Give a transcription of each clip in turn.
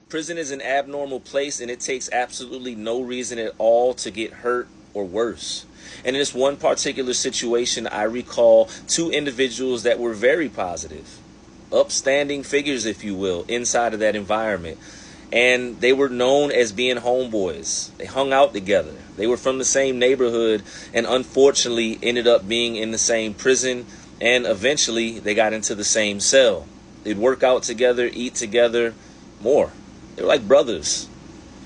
Prison is an abnormal place, and it takes absolutely no reason at all to get hurt or worse. And in this one particular situation, I recall two individuals that were very positive, upstanding figures, if you will, inside of that environment. And they were known as being homeboys. They hung out together. They were from the same neighborhood and unfortunately ended up being in the same prison, and eventually they got into the same cell. They'd work out together, eat together, more. They were like brothers.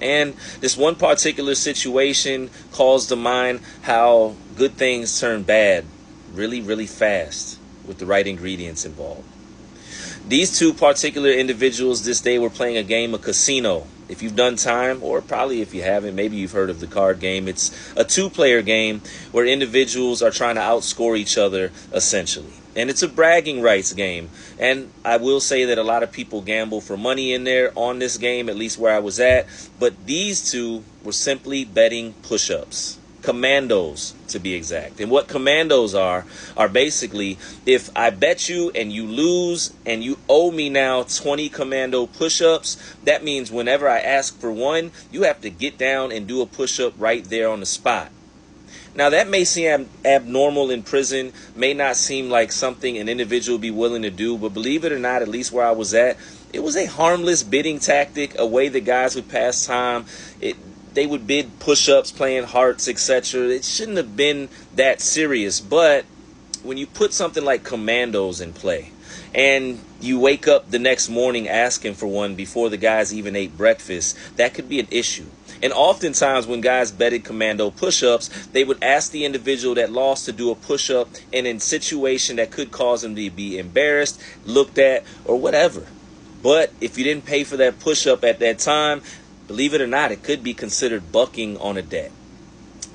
And this one particular situation calls to mind how good things turn bad really, really fast with the right ingredients involved. These two particular individuals this day were playing a game of casino. If you've done time, or probably if you haven't, maybe you've heard of the card game. It's a two-player game where individuals are trying to outscore each other, essentially. And it's a bragging rights game. And I will say that a lot of people gamble for money in there on this game, at least where I was at. But these two were simply betting push-ups. Commandos, to be exact. And what commandos are basically, if I bet you and you lose and you owe me now 20 commando push-ups, that means whenever I ask for one, you have to get down and do a push-up right there on the spot. Now, that may seem abnormal in prison, may not seem like something an individual would be willing to do, but believe it or not, at least where I was at, it was a harmless bidding tactic, a way that guys would pass time. They would bid push-ups, playing hearts, etc. It shouldn't have been that serious, but when you put something like commandos in play and you wake up the next morning asking for one before the guys even ate breakfast, that could be an issue. And oftentimes when guys betted commando push-ups, they would ask the individual that lost to do a push-up in a situation that could cause them to be embarrassed, looked at, or whatever. But if you didn't pay for that push-up at that time, believe it or not, it could be considered bucking on a debt.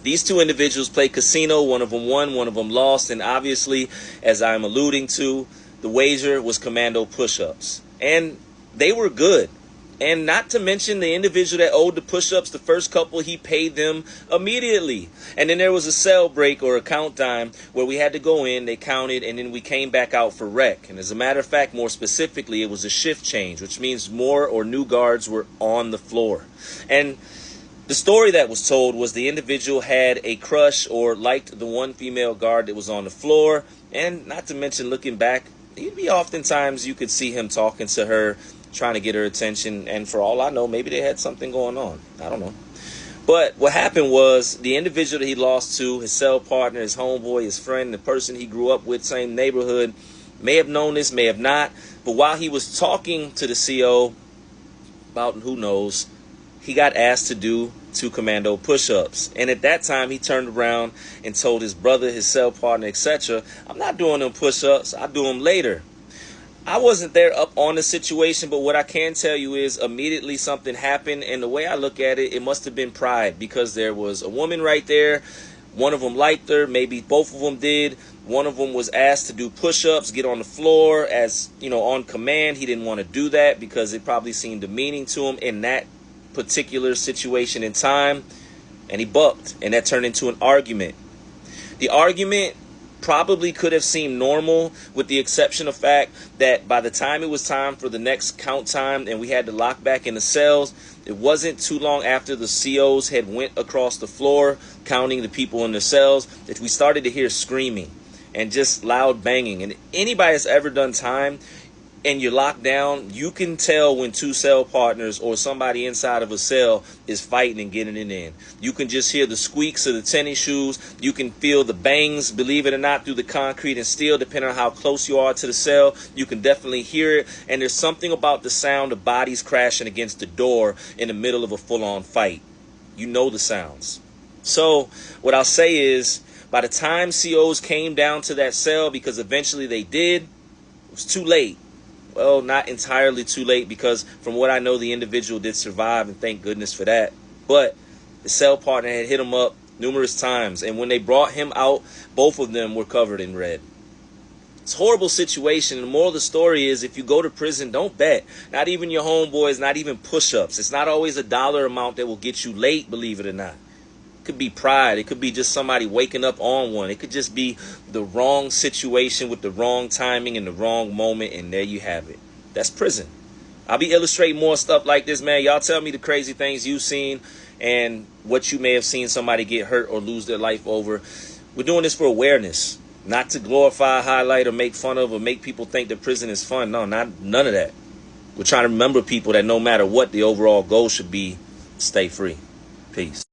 These two individuals played casino. One of them won, one of them lost. And obviously, as I'm alluding to, the wager was commando push-ups. And they were good. And not to mention the individual that owed the push-ups, the first couple, he paid them immediately. And then there was a cell break or a count time where we had to go in, they counted, and then we came back out for rec. And as a matter of fact, more specifically, it was a shift change, which means more or new guards were on the floor. And the story that was told was the individual had a crush or liked the one female guard that was on the floor. And not to mention, looking back, he'd be oftentimes you could see him talking to her, trying to get her attention, and for all I know, maybe they had something going on. I don't know. But what happened was the individual that he lost to, his cell partner, his homeboy, his friend, the person he grew up with, same neighborhood, may have known this, may have not. But while he was talking to the CO about who knows, he got asked to do 2 commando push-ups. And at that time, he turned around and told his brother, his cell partner, etc., I'm not doing them push-ups. I'll do them later. I wasn't there up on the situation, but what I can tell you is immediately something happened. And the way I look at it, it must have been pride, because there was a woman right there. One of them liked her. Maybe both of them did. One of them was asked to do push-ups, get on the floor as, on command. He didn't want to do that because it probably seemed demeaning to him in that particular situation in time. And he bucked, and that turned into an argument. The argument probably could have seemed normal, with the exception of fact that by the time it was time for the next count time and we had to lock back in the cells, it wasn't too long after the COs had went across the floor counting the people in the cells that we started to hear screaming and just loud banging. And anybody that's ever done time and you're locked down, you can tell when 2 cell partners or somebody inside of a cell is fighting and getting it in. You can just hear the squeaks of the tennis shoes. You can feel the bangs, believe it or not, through the concrete and steel, depending on how close you are to the cell. You can definitely hear it. And there's something about the sound of bodies crashing against the door in the middle of a full-on fight. You know the sounds. So what I'll say is, by the time COs came down to that cell, because eventually they did, it was too late. Well, not entirely too late, because from what I know, the individual did survive, and thank goodness for that. But the cell partner had hit him up numerous times, and when they brought him out, both of them were covered in red. It's a horrible situation, and the moral of the story is, if you go to prison, don't bet. Not even your homeboys, not even push-ups. It's not always a dollar amount that will get you late, believe it or not. It could be pride. It could be just somebody waking up on one. It could just be the wrong situation with the wrong timing and the wrong moment, and there you have it. That's prison. I'll be illustrating more stuff like this, man. Y'all tell me the crazy things you've seen and what you may have seen somebody get hurt or lose their life over. We're doing this for awareness, not to glorify, highlight, or make fun of, or make people think that prison is fun. No, none of that. We're trying to remember people that no matter what, the overall goal should be stay free. Peace.